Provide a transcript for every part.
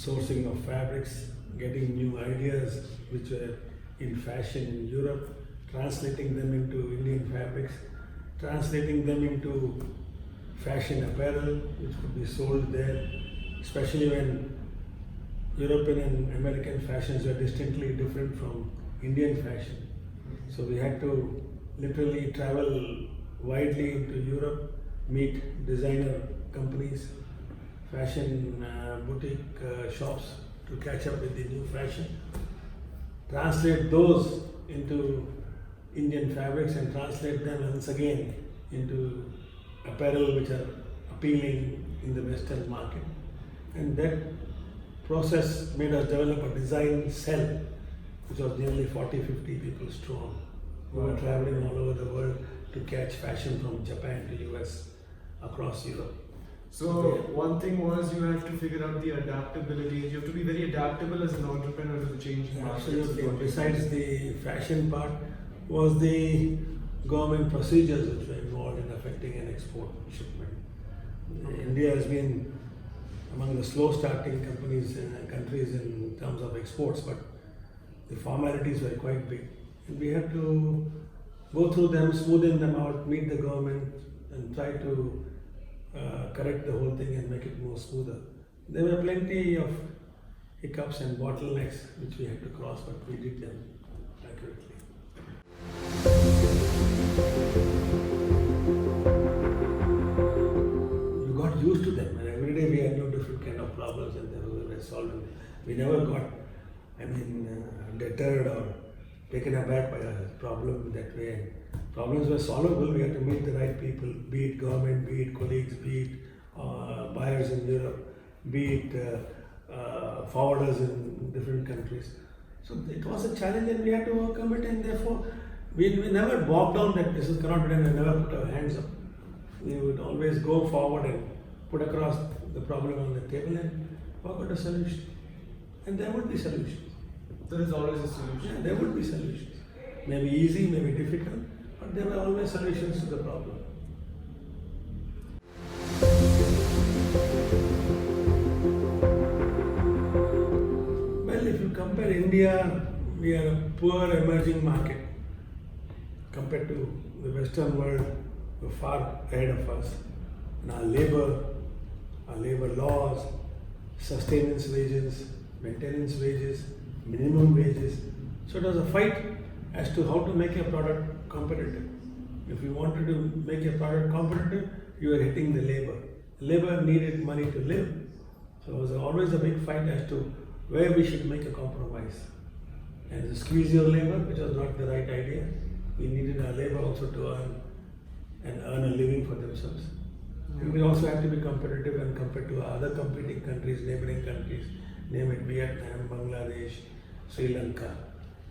sourcing of fabrics, getting new ideas which were in fashion in Europe, translating them into Indian fabrics, translating them into fashion apparel which could be sold there, especially when European and American fashions were distinctly different from Indian fashion. So we had to literally travel widely into Europe, meet designer companies, fashion boutique shops to catch up with the new fashion, translate those into Indian fabrics and translate them once again into apparel which are appealing in the Western market. And that process made us develop a design cell which was nearly 40-50 people strong. We were traveling all over the world to catch fashion from Japan to US, across Europe. So one thing was you have to figure out the adaptability. You have to be very adaptable as an entrepreneur to the changing markets. Absolutely. Besides the fashion part was the government procedures which were involved in affecting an export shipment. India has been among the slow starting countries in terms of exports, but the formalities were quite big. And we had to go through them, smoothen them out, meet the government and try to correct the whole thing and make it more smoother. There were plenty of hiccups and bottlenecks which we had to cross, but we did them accurately. We got used to them, and every day we had new different kind of problems and they were solving. We never got, deterred or taken aback by a problem that way. Problems were solvable. We had to meet the right people, be it government, be it colleagues, be it buyers in Europe, be it forwarders in different countries. So it was a challenge and we had to overcome it, and therefore we never bogged down that this cannot be done and never put our hands up. We would always go forward and put across the problem on the table and work out a solution. And there would be solutions. There is always a solution. Yeah, there would be solutions. Maybe easy, maybe difficult, but there were always solutions to the problem. Well, if you compare India, we are a poor emerging market. Compared to the Western world, we're far ahead of us. And our labor laws, sustenance wages, maintenance wages, minimum wages. So it was a fight as to how to make a product competitive. If you wanted to make a product competitive, you were hitting the labor. Labor needed money to live. So it was always a big fight as to where we should make a compromise. And to squeeze your labor, which was not the right idea. We needed our labor also to earn a living for themselves. And we also have to be competitive and compared to other competing countries, neighboring countries, name it Vietnam, Bangladesh, Sri Lanka,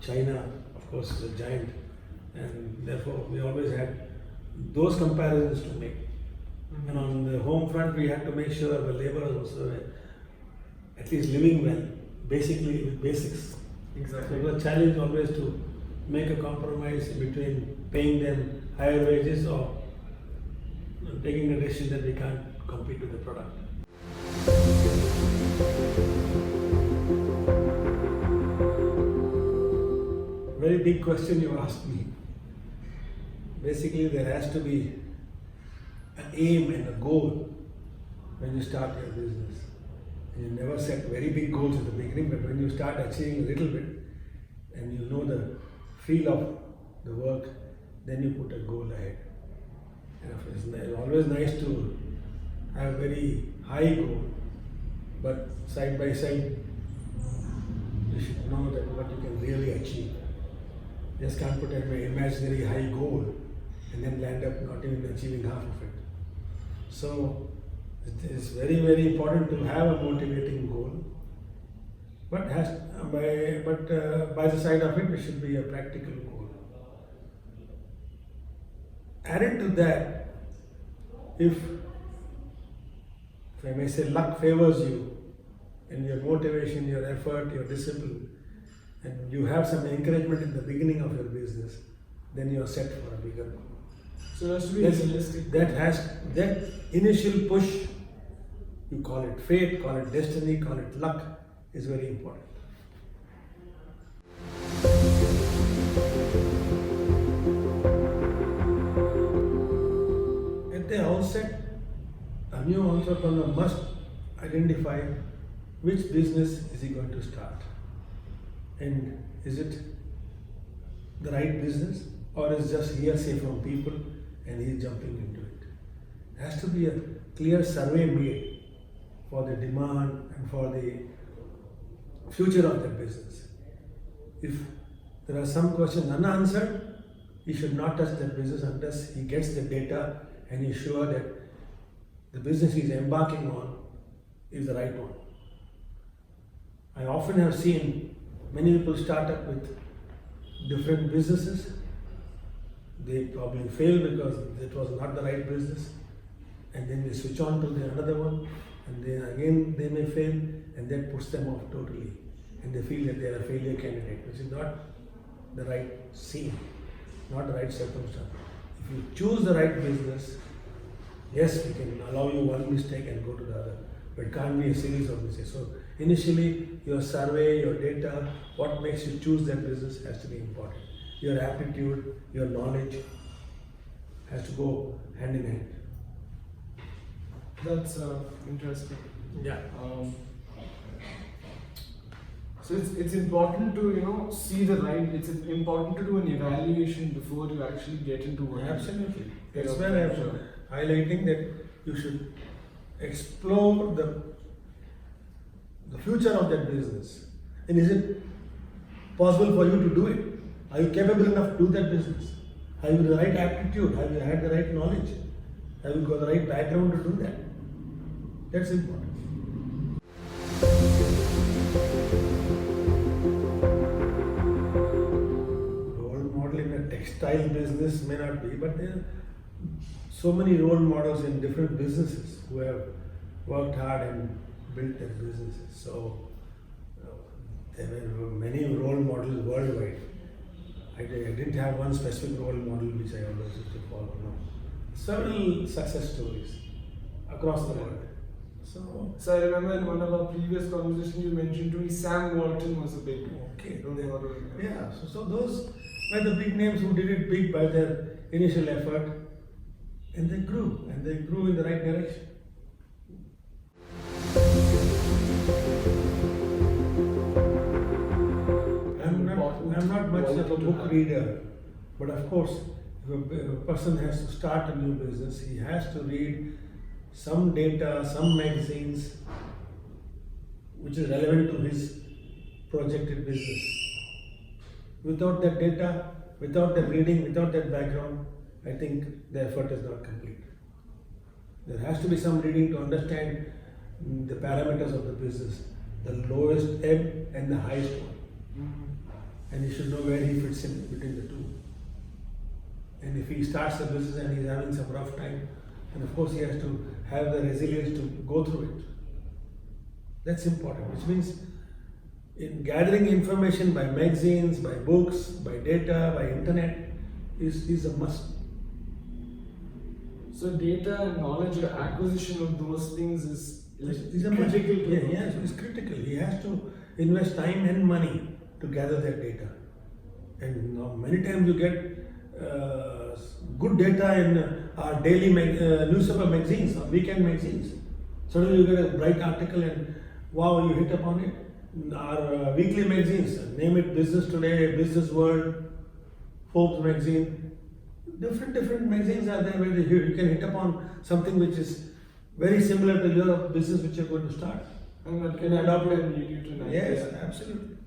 China, of course, is a giant, and therefore we always had those comparisons to make. And on the home front, we had to make sure our laborers also were at least living well, basically with basics. Exactly. So it was a challenge always to make a compromise between paying them higher wages or taking a decision that we can't compete with the product. Very big question you asked me. Basically, there has to be an aim and a goal when you start your business. And you never set very big goals at the beginning, but when you start achieving a little bit and you know the feel of the work, then you put a goal ahead. And it's always nice to have a very high goal, but side by side, you should know that what you can really achieve. Just can't put an imaginary high goal and then land up not even achieving half of it. So it is very, very important to have a motivating goal, but by the side of it, it should be a practical goal. Added to that, if I may say luck favors you and your motivation, your effort, your discipline, and you have some encouragement in the beginning of your business, then you are set for a bigger goal. So it has to be realistic. That initial push You call it fate, call it destiny, call it luck, is very important. At the outset, a new entrepreneur must identify which business is he going to start, and is it the right business, or is just hearsay from people and he's jumping into it. There has to be a clear survey made for the demand and for the future of that business. If there are some questions unanswered, he should not touch that business unless he gets the data and he's sure that the business he's embarking on is the right one. I often have seen many people start up with different businesses. They probably fail because it was not the right business, and then they switch on to the another one, and then again they may fail, and that puts them off totally, and they feel that they are a failure candidate, which is not the right scene, not the right circumstance. If you choose the right business, yes, we can allow you one mistake and go to the other, but it can't be a series of mistakes. So initially, your survey, your data, what makes you choose that business has to be important. Your aptitude, your knowledge has to go hand in hand. That's interesting. Yeah. So it's important to see the right. It's important to do an evaluation before you actually get into one. Absolutely. That's where I'm highlighting that you should explore the future of that business. And is it possible for you to do it? Are you capable enough to do that business? Have you the right aptitude? Have you had the right knowledge? Have you got the right background to do that? That's important. Role model in a textile business may not be, but there are so many role models in different businesses who have worked hard and built their businesses. So there were many role models worldwide. I didn't have one specific role model which I always used to follow. No. Several success stories across the world. So I remember in one of our previous conversations you mentioned to me Sam Walton was a big role model. Yeah, so those were the big names who did it big by their initial effort, and they grew in the right direction. I'm not much of a book reader, but of course, if a person has to start a new business, he has to read some data, some magazines, which is relevant to his projected business. Without that data, without that reading, without that background, I think the effort is not complete. There has to be some reading to understand the parameters of the business, the lowest ebb and the highest one. And he should know where he fits in between the two. And if he starts a business and he's having some rough time, then of course he has to have the resilience to go through it. That's important, which means in gathering information by magazines, by books, by data, by internet is a must. So data and knowledge or acquisition of those things is a critical. Yes, it's critical. He has to invest time and money to gather that data. And many times you get good data in our daily newspaper magazines or weekend magazines. Suddenly you get a bright article and wow, you hit upon it. Our weekly magazines, name it Business Today, Business World, Forbes magazine. Different magazines are there where you can hit upon something which is very similar to your business which you're going to start. And that can adopt and lead you to Yes, absolutely.